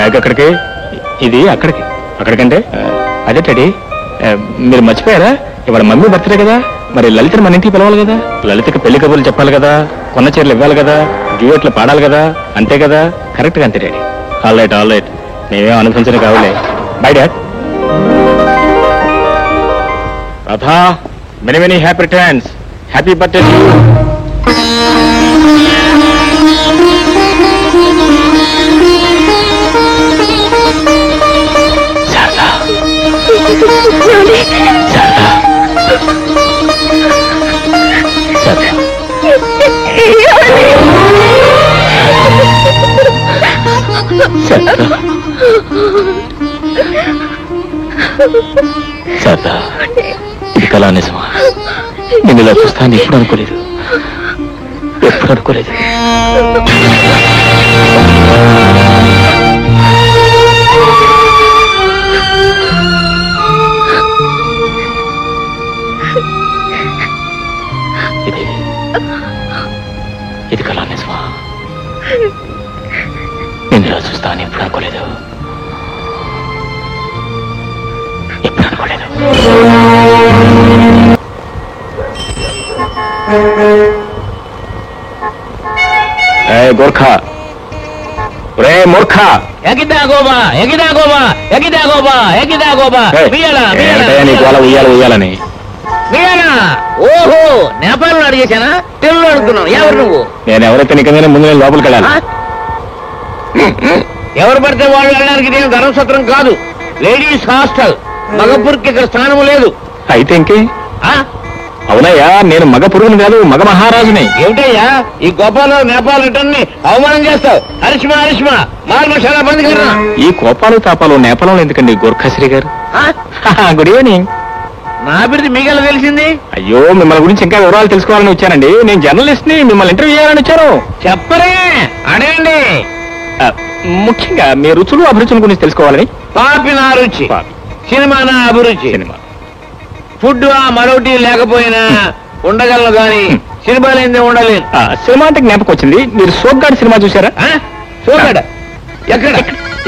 Bag అక్కడికి, ఇది అక్కడికి. అక్కడికంటే అదే డాడీ, మీరు మర్చిపోయారా? ఇవాళ మమ్మీ బర్త్డే కదా, మరి లలితని మన ఇంటికి పిలవాలి కదా. లలితకి పెళ్లి కబుర్లు చెప్పాలి కదా, కొన్న చీరలు ఇవ్వాలి కదా, డ్యూయెట్లు పాడాలి కదా. అంతే కదా? కరెక్ట్గా అంతే డాడీ. ఆల్ రైట్, మేమేం అనుభవించడం కావాలి. By dad. Radha, many many happy returns. Happy birthday to you. Sharada, Sharada, ఇది కళా నిజమా? నేను ఇలా చూస్తాను ఎప్పుడు అనుకోలేదు. ఇది కళా నిజమా? నేను ఇలా చూస్తాను ఎప్పుడు అనుకోలేదు. గోర్ఖా, రే మూర్ఖ, ఉయ్యాలని. ఓహో, నేపాల్ అడిగేశానా? తెలుగు అడుగుతున్నావు. ఎవరు నువ్వు? నేను ఎవరైతే నిజంగానే ముందు నేను లోపలికి వెళ్ళాలి. ఎవరు పడితే వాళ్ళు వెళ్ళడానికి నేను ధర్మసత్రం కాదు, లేడీస్ హాస్టల్. మగపురికి ఇక్కడ స్థానం లేదు. అయితే ఇంకే? అవునయ్యా, నేను మగ పురుగుని కాదు, మగ మహారాజుని. ఏమిటయ్యా ఈ గోపాల నేపాల్ రిటర్న్ ని అవమానం చేస్తావు? హరిష్మా మాల్ మసాలా బంద్ కర్రా. ఈ కోపాలు తాపాలు నేపాలంలో ఎందుకండి గోర్ఖాశ్రీ గారు? Good evening. నా బిడ్డ మీకెలా తెలిసింది? అయ్యో, మిమ్మల్ని గురించి ఇంకా వివరాలు తెలుసుకోవాలని వచ్చానండి. నేను జర్నలిస్ట్ ని, మిమ్మల్ని ఇంటర్వ్యూ చేయాలని వచ్చాను. చెప్పరే, అడగండి. ముఖ్యంగా మీ రుచులు అభిరుచుల గురించి తెలుసుకోవాలని. పాపి నా రుచి, సినిమా నా అభిరుచి. ఫుడ్ మరొకటి లేకపోయినా ఉండగలను గాని సినిమా లేదే ఉండలేదు. సినిమా అంటే జ్ఞాపకం వచ్చింది, మీరు సోగ్గాడు సినిమా చూసారా? సోగ్గాడు ఎక్కడ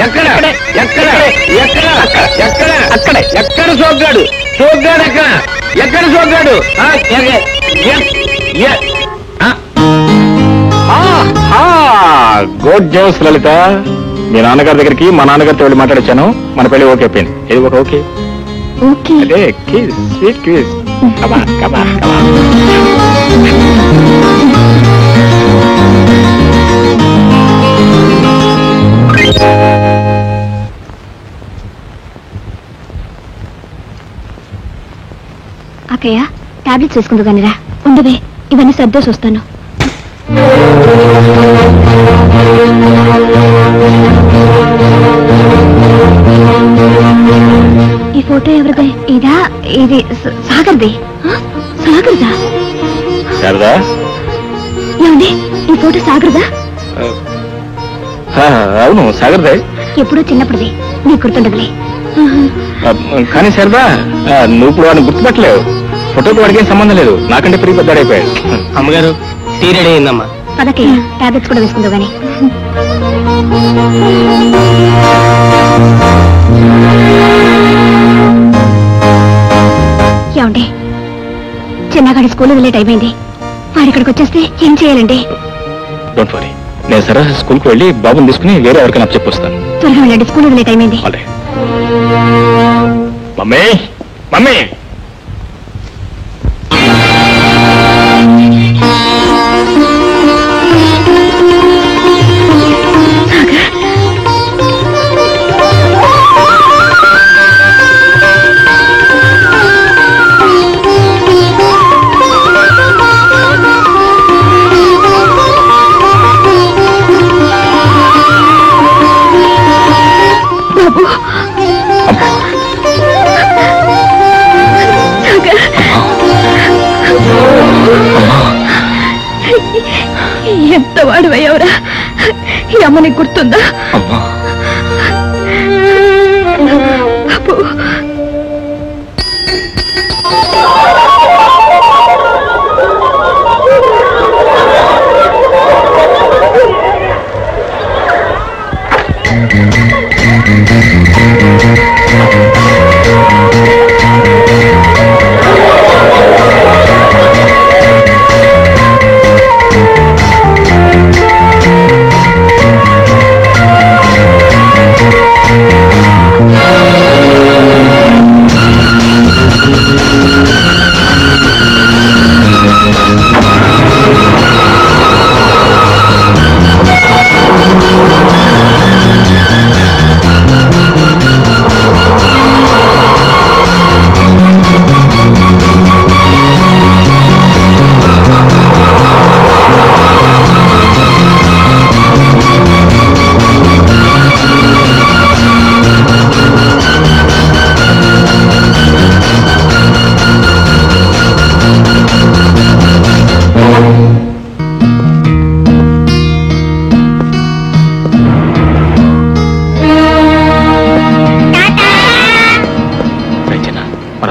ఎక్కడ ఎక్కడ ఎక్కడ ఎక్కడ అక్కడ ఎక్కడ సోగ్గాడు? సోగ్గాడు ఎక్కడ ఎక్కడ సోగ్గాడు? గుడ్ న్యూస్ లలిత. మీ నాన్నగారి దగ్గరికి మా నాన్నగారితో వెళ్ళి మాట్లాడొచ్చాను. మన పెళ్లి ఓకే అయిపోయింది. ఇది ఒక ఓకే. అదే కిస్, స్వీట్ కిస్. కమా కమా కమా. అక్కయ్య, టాబ్లెట్స్ వేసుకుందు కానీరా. ఉండవే, ఇవన్నీ సర్దేసి వస్తాను. ఈ ఫోటో ఎవరిదే? ఇదా? ఇది సాగర్దే. సాగర్దా? శారదా, ఏమండి, ఈ ఫోటో సాగర్దా? అవును, సాగర్దే. ఎప్పుడో చిన్నప్పుడుదే, నీకు గుర్తుండదులే. కానీ శారదా, నువ్వు ఇప్పుడు వాడిని గుర్తుపట్టలేవు. ఫోటోకి వాడికి సంబంధం లేదు, నాకంటే పెరిగి పెద్దాడైపోయాడు. అమ్మగారు, టీ రెడీ అయిందమ్మా. పదకయ్య, టాబ్లెట్స్ కూడా వేసుకుందావు గానీ. ఏమండి, చిన్నగాడి స్కూల్ వెళ్ళే టైం అయింది. వాడు ఇక్కడికి వచ్చేస్తే ఏం చేయాలండి? డోంట్ వరీ, నేను సరే స్కూల్కి వెళ్ళి బాబుని తీసుకుని వేరే ఎవరికైనా చెప్పొస్తాను. త్వరగా వెళ్ళండి, స్కూల్ వెళ్ళే టైం అయింది. Mummy, mummy. ఎంత వాడువయ్యవరా? ఈ అమ్మని గుర్తుందా?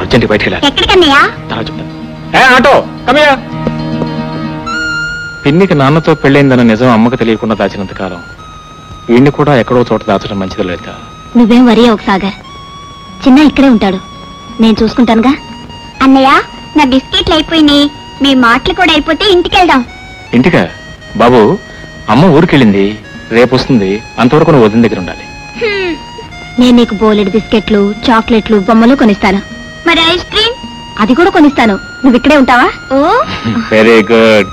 అర్జెంట్ బయటికి వెళ్ళాలి. ఎక్కడికన్నయ్యా? తర్వాత చెప్తాను. ఆటో కమయా. పిన్నికి నాన్నతో పెళ్ళైందన్న నిజం అమ్మకు తెలియకుండా దాచినంత కాలం వీడిని కూడా ఎక్కడో చోట దాచడం మంచిది లలిత. నువ్వేం వరి ఒక సాగర్, చిన్న ఇక్కడే ఉంటాడు, నేను చూసుకుంటానుగా. అన్నయ్య, నా బిస్కెట్లు అయిపోయినాయి, మీ మాటలు కూడా అయిపోతే ఇంటికి వెళ్దాం. ఇంటికా? బాబు, అమ్మ ఊరికెళ్ళింది, రేపు వస్తుంది, అంతవరకు నువ్వు వదిన దగ్గర ఉండాలి. నేను నీకు బోలెడు బిస్కెట్లు, చాక్లెట్లు, బొమ్మలు కొనిస్తాను. మరి ఐస్ క్రీమ్? అది కూడా కొనిస్తాను. నువ్వు ఇక్కడే ఉంటావా? ఓ వెరీ గుడ్.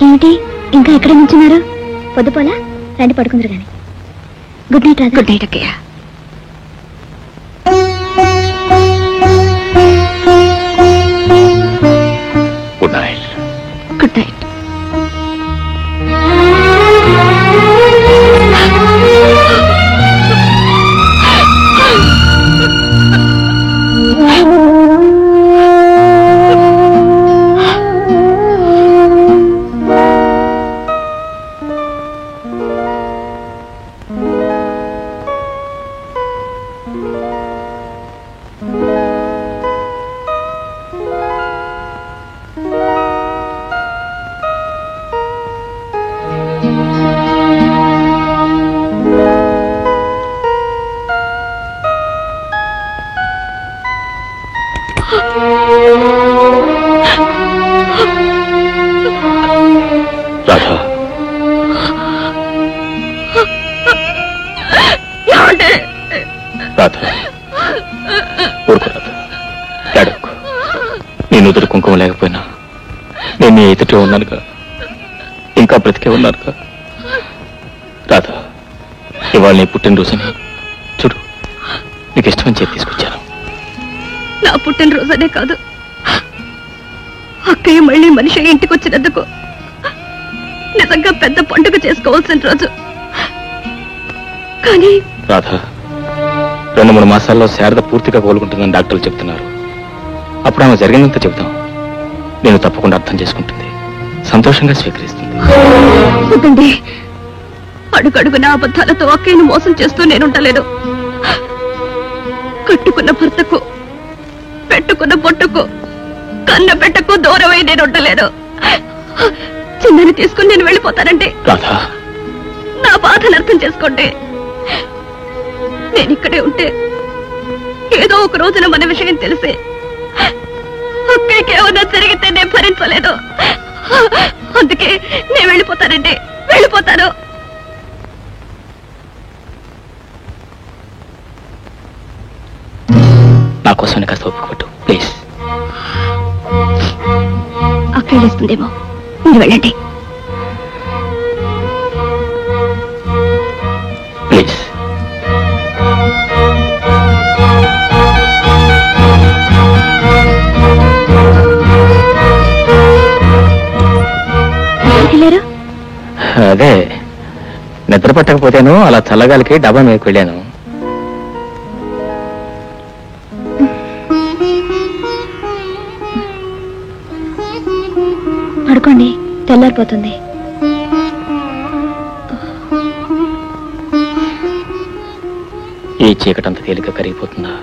ఏమిటి ఇంకా ఎక్కడ నుంచున్నారు? పొద్దుపోలా రండి, పడుకుందరు గాని. Good night. గుడ్ నైట్ అక్కయ్య. Good night. Good night. Radha, Radha, ఊరుకో రాధా, ఏడవకు. నీ నుదురు కుంకుమ లేకపోయినా నేను నీ ఎదుటే ఉన్నానుగా, ఇంకా బ్రతికే ఉన్నానుగా. రాధా, ఇవాళ నీ పుట్టినరోజుని చూడు, నీకు ఇష్టమని చెప్పి తీసుకొచ్చాను. నా పుట్టినరోజనే కాదు, అక్కయ్య మళ్ళీ మనిషి ఇంటికి వచ్చినందుకు నిజంగా పెద్ద పండుగ చేసుకోవాల్సిన రోజు. కానీ రాధా, 2-3 మాసాల్లో శారద పూర్తిగా కోలుకుంటుందని డాక్టర్లు చెప్తున్నారు. అప్పుడు ఆమె జరిగినంత చెబుతాం. నేను తప్పకుండా అర్థం చేసుకుంటుంది, సంతోషంగా స్వీకరిస్తుంది. అడుగడుగున అబద్ధాలతో అక్కయ్యను మోసం చేస్తూ నేనుంటలేను. కట్టుకున్న భర్తకు, పెట్టుకున్న బొట్టుకు, కన్న పెట్టకు దూరమై నేను ఉండలేను. చిన్నని తీసుకుని నేను వెళ్ళిపోతానండి. రాధా, నా బాధను అర్థం చేసుకోండి. నేను ఇక్కడే ఉంటే ఏదో ఒక రోజున మన విషయం తెలిసే అక్కడికి ఏమన్నా జరిగితే నేను భరించలేదు. అందుకే నేను వెళ్ళిపోతానండి, వెళ్ళిపోతాను. నా కోసం కాస్త ఒప్పుకోట్టు ప్లీజ్. అక్కడ వెళ్ళేస్తుందేమో, మీరు వెళ్ళండి ప్లీజ్. వెళ్ళారు? అదే, నిద్ర పట్టకపోతేను అలా చల్లగాలికి డబ్బా మీదకి వెళ్ళాను. పడుకోండి, తెల్లారిపోతుంది. ఈ చీకటంత తేలిక కరిగిపోతుందా?